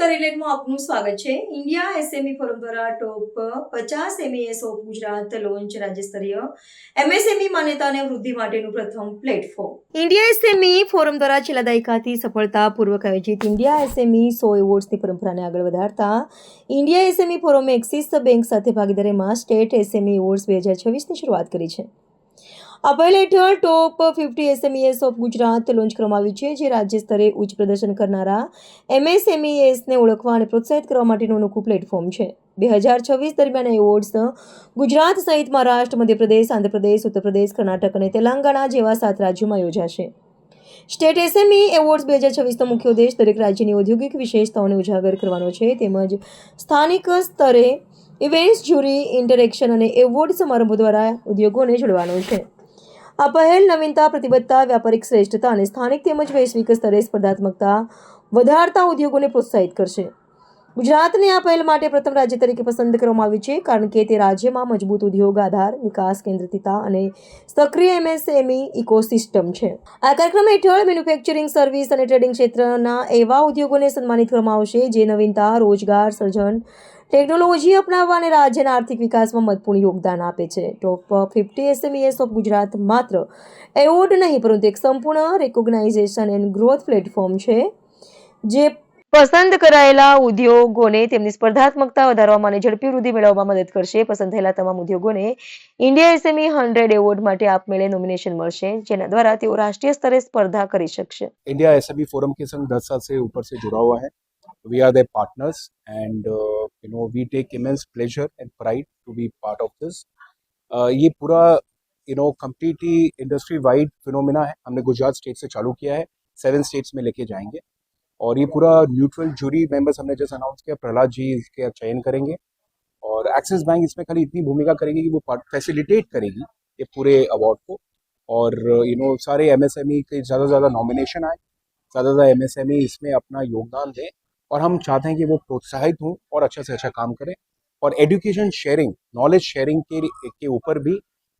ઉત્તર ઇલેક્ટમાં આપનું સ્વાગત છે। ઇન્ડિયા એસએમઈ ફોરમ દ્વારા top 50 MS of Gujarat launch રાજ્યસ્તરીય એમએસએમઈ માન્યતા અને વૃદ્ધિ માટેનું પ્રથમ પ્લેટફોર્મ। ઇન્ડિયા એસએમઈ ફોરમ દ્વારા છેલ્લા દાયકાથી સફળતાપૂર્વક આયોજિત ઇન્ડિયા એસએમઈ 100 એવોર્ડ્સની પરંપરાને આગળ વધારતા ઇન્ડિયા એસએમઈ ફોરમે એક્સિસ બેંક સાથે ભાગીદારીમાં સ્ટેટ એસએમઈ એવોર્ડ્સ 2026ની શરૂઆત કરી છે। આ પહેલ હેઠળ ટોપ 50 એસએમઈએસ ઓફ ગુજરાત લોન્ચ કરવામાં આવ્યું છે, જે રાજ્ય સ્તરે ઉચ્ચ પ્રદર્શન કરનારા એમએસએમઈએસને ઓળખવા અને પ્રોત્સાહિત કરવા માટેનું અનોખું પ્લેટફોર્મ છે। 2026 દરમિયાન એવોર્ડ્સ ગુજરાત સહિત મહારાષ્ટ્ર, મધ્યપ્રદેશ, આંધ્રપ્રદેશ, ઉત્તર પ્રદેશ, કર્ણાટક અને તેલંગાણા જેવા 7 રાજ્યોમાં યોજાશે। સ્ટેટ એસએમઈ એવોર્ડ્સ 2026નો મુખ્ય ઉદ્દેશ દરેક રાજ્યની ઔદ્યોગિક વિશેષતાઓને ઉજાગર કરવાનો છે, તેમજ સ્થાનિક સ્તરે ઇવેન્ટ્સ, જ્યુરી ઇન્ટરેક્શન અને એવોર્ડ સમારંભો દ્વારા ઉદ્યોગોને જોડવાનો છે। આ પહેલ નવીનતા, પ્રતિબદ્ધતા, વ્યાપારિક શ્રેષ્ઠતા અને સ્થાનિક તેમજ વૈશ્વિક સ્તરે સ્પર્ધાત્મકતા વધારતા ઉદ્યોગોને પ્રોત્સાહિત કરશે। ગુજરાતને આ પહેલ માટે પ્રથમ રાજ્ય તરીકે પસંદ કરવામાં આવ્યું છે, કારણ કે તે રાજ્યમાં મજબૂત ઉદ્યોગ આધાર, વિકાસ કેન્દ્રિતતા અને સક્રિય એમએસએમઈ ઇકોસિસ્ટમ છે। આ કાર્યક્રમ હેઠળ મેન્યુફેક્ચરિંગ, સર્વિસ અને ટ્રેડિંગ ક્ષેત્રના એવા ઉદ્યોગોને સન્માનિત કરવામાં આવશે જે નવીનતા, રોજગાર સર્જન, ટેકનોલોજી અપનાવવા અને રાજ્યના આર્થિક વિકાસમાં મહત્વપૂર્ણ યોગદાન આપે છે। ટોપ 50 એસએમઈએસ ઓફ ગુજરાત માત્ર એવોર્ડ નહીં, પરંતુ એક સંપૂર્ણ રેકોગ્નાઇઝેશન એન્ડ ગ્રોથ પ્લેટફોર્મ છે, જે પસંદ કરાયેલા ઉદ્યોગોને તેમની સ્પર્ધાત્મકતા વધારવામાં અને ઝડપી વૃદ્ધિ મેળવવામાં મદદ કરશે। પસંદ થયેલા તમામ ઉદ્યોગોને ઇન્ડિયા એસએમઈ 100 એવોર્ડ માટે આપમેળે નોમિનેશન મળશે, જેના દ્વારા તેઓ રાષ્ટ્રીય સ્તરે સ્પર્ધા કરી શકશે। इंडिया एसएमई फोरम के संग 10 साल से ऊपर से जुड़ा हुआ है। We are their partners and we take immense pleasure and pride to be part of this. ये पूरा completely इंडस्ट्री वाइड फिनोमिना है। हमने गुजरात स्टेट से चालू किया है, 7 स्टेट्स में लेके जाएंगे और ये पूरा न्यूट्रल जूरी मेंबर्स हमने जैसे अनाउंस किया, प्रहलाद जी इसके चयन करेंगे और एक्सिस बैंक इसमें खाली इतनी भूमिका करेगी कि वो फैसिलिटेट करेगी ये पूरे अवार्ड को और सारे एमएसएमई के ज़्यादा से ज़्यादा नॉमिनेशन आए, ज़्यादा से ज़्यादा एमएसएमई इसमें अपना योगदान दें और हम चाहते हैं कि वो प्रोत्साहित हों और अच्छा से अच्छा काम करें और एजुकेशन शेयरिंग, नॉलेज शेयरिंग के ऊपर भी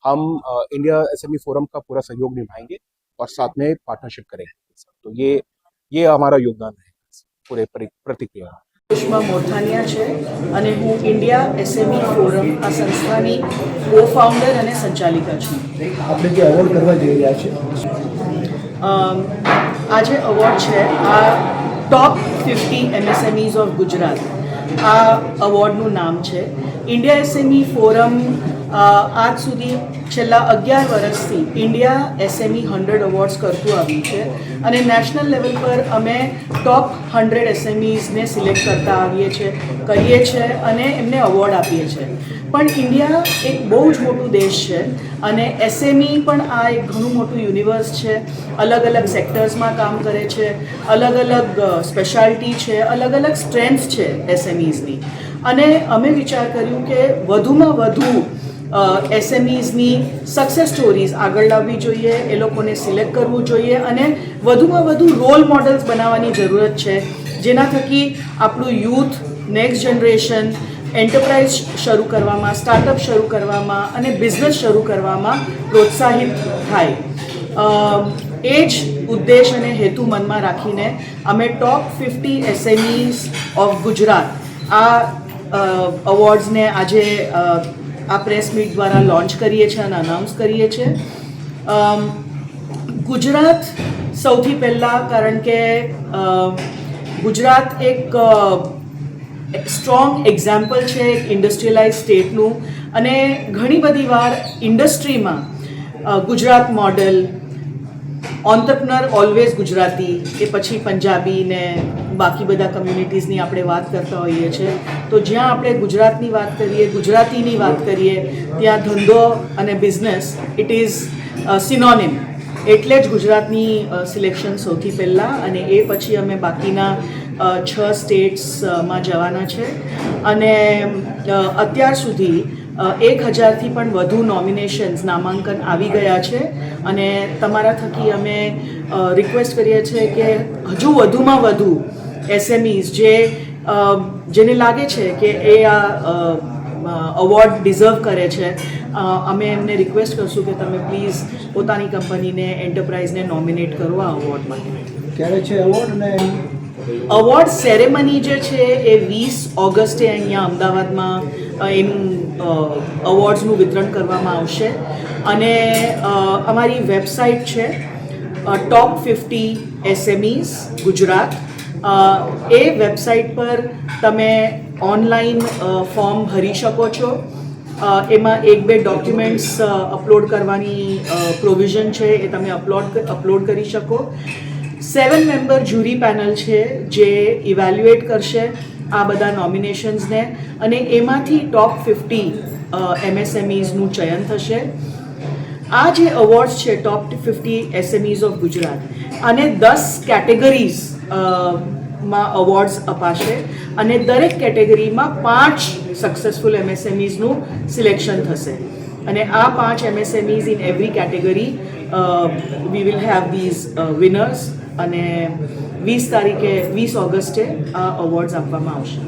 हम इंडिया एसएमई फोरम का पूरा सहयोग निभाएंगे और साथ में पार्टनरशिप करेंगे। तो ये हमारा योगदान है पूरे प्रतिक्रिया। સુષ્મા મોરથાનિયા છે અને હું ઇન્ડિયા એસએમઈ ફોરમ આ સંસ્થાની કો ફાઉન્ડર અને સંચાલિકા છું। આપણે જે એવોર્ડ કરવા જઈ રહ્યા છે, આ જે એવોર્ડ છે આ ટોપ 50 એમએસએમઈઝ ઓફ ગુજરાત આ એવોર્ડનું નામ છે। ઇન્ડિયા એસએમઈ ફોરમ આજ સુધી છેલ્લા 11 વર્ષથી ઇન્ડિયા એસએમઈ 100 એવોર્ડ્સ કરતું આવ્યું છે અને નેશનલ લેવલ પર અમે ટોપ 100 એસએમઈઝને સિલેક્ટ કરતા કરીએ છીએ અને એમને એવોર્ડ આપીએ છીએ। પણ ઇન્ડિયા એક બહુ જ મોટું દેશ છે અને એસએમઈ પણ આ એક ઘણું મોટું યુનિવર્સ છે। અલગ અલગ સેક્ટર્સમાં કામ કરે છે, અલગ અલગ સ્પેશિયાલિટી છે, અલગ અલગ સ્ટ્રેન્થ છે એસએમઈઝની અને અમે વિચાર કર્યું કે વધુમાં વધુ એસએમઈઝની સક્સેસ સ્ટોરીઝ આગળ લાવવી જોઈએ, એ લોકોને સિલેક્ટ કરવું જોઈએ અને વધુમાં વધુ રોલ મોડલ્સ બનાવવાની જરૂરત છે, જેના થકી આપણું યુથ, નેક્સ્ટ જનરેશન એન્ટરપ્રાઇઝ શરૂ કરવામાં, સ્ટાર્ટઅપ શરૂ કરવામાં અને બિઝનેસ શરૂ કરવામાં પ્રોત્સાહિત થાય। એ જ ઉદ્દેશ અને હેતુ મનમાં રાખીને અમે ટોપ 50 એસએમઈઝ ઓફ ગુજરાત આ અવોર્ડ્સને આજે આ પ્રેસ મીટ દ્વારા લોન્ચ કરીએ છીએ અને અનાઉન્સ કરીએ છીએ। ગુજરાત સૌથી પહેલાં, કારણ કે ગુજરાત એક સ્ટ્રોંગ એક્ઝામ્પલ છે એક ઇન્ડસ્ટ્રીયલાઇઝ સ્ટેટનું અને ઘણી બધી વાર ઇન્ડસ્ટ્રીમાં ગુજરાત મોડલ, ઓન્ટરપ્રનર ઓલવેઝ ગુજરાતી, એ પછી પંજાબી ને બાકી બધા કમ્યુનિટીઝની આપણે વાત કરતા હોઈએ છીએ। તો જ્યાં આપણે ગુજરાતની વાત કરીએ, ગુજરાતીની વાત કરીએ, ત્યાં ધંધો અને બિઝનેસ ઇટ ઇઝ સિનોનિમ, એટલે જ ગુજરાતની સિલેક્શન સૌથી પહેલાં અને એ પછી અમે બાકીના 6 સ્ટેટ્સમાં જવાના છે અને અત્યાર સુધી 1000થી પણ વધુ નોમિનેશન્સ, નામાંકન આવી ગયા છે અને તમારા થકી અમે રિક્વેસ્ટ કરીએ છીએ કે હજુ વધુમાં વધુ એસએમઈઝ જેને લાગે છે કે એ આ અવોર્ડ ડિઝર્વ કરે છે, અમે એમને રિક્વેસ્ટ કરશું કે તમે પ્લીઝ પોતાની કંપનીને, એન્ટરપ્રાઇઝને નોમિનેટ કરો આ અવોર્ડ માટે। ક્યારે છે એવોર્ડ અને અવોર્ડ સેરેમની જે છે એ 20 ઓગસ્ટે અહીંયા અમદાવાદમાં એનું અવોર્ડ્સનું વિતરણ કરવામાં આવશે અને અમારી વેબસાઇટ છે ટોપ 50 SMEs ગુજરાત. એ વેબસાઇટ પર તમે ઓનલાઈન ફોર્મ ભરી શકો છો. એમાં 1-2 ડોક્યુમેન્ટ્સ અપલોડ કરવાની પ્રોવિઝન છે, એ તમે અપલોડ કરી શકો. 7 મેમ્બર જ્યુરી પેનલ છે જે ઇવેલ્યુએટ કરશે આ બધા નોમિનેશન્સને અને એમાંથી ટોપ 50 MSMEsનું ચયન થશે. આ જે અવોર્ડ્સ છે ટોપ 50 SMEs ઓફ ગુજરાત અને 10 કેટેગરીઝ માં અવોર્ડ્સ અપાશે અને દરેક કેટેગરીમાં 5 સક્સેસફુલ MSMEsનું સિલેક્શન થશે અને આ 5 MSMEs in every category we will have these winners અને 20 ઓગસ્ટે આ અવોર્ડ્સ આપવામાં આવશે.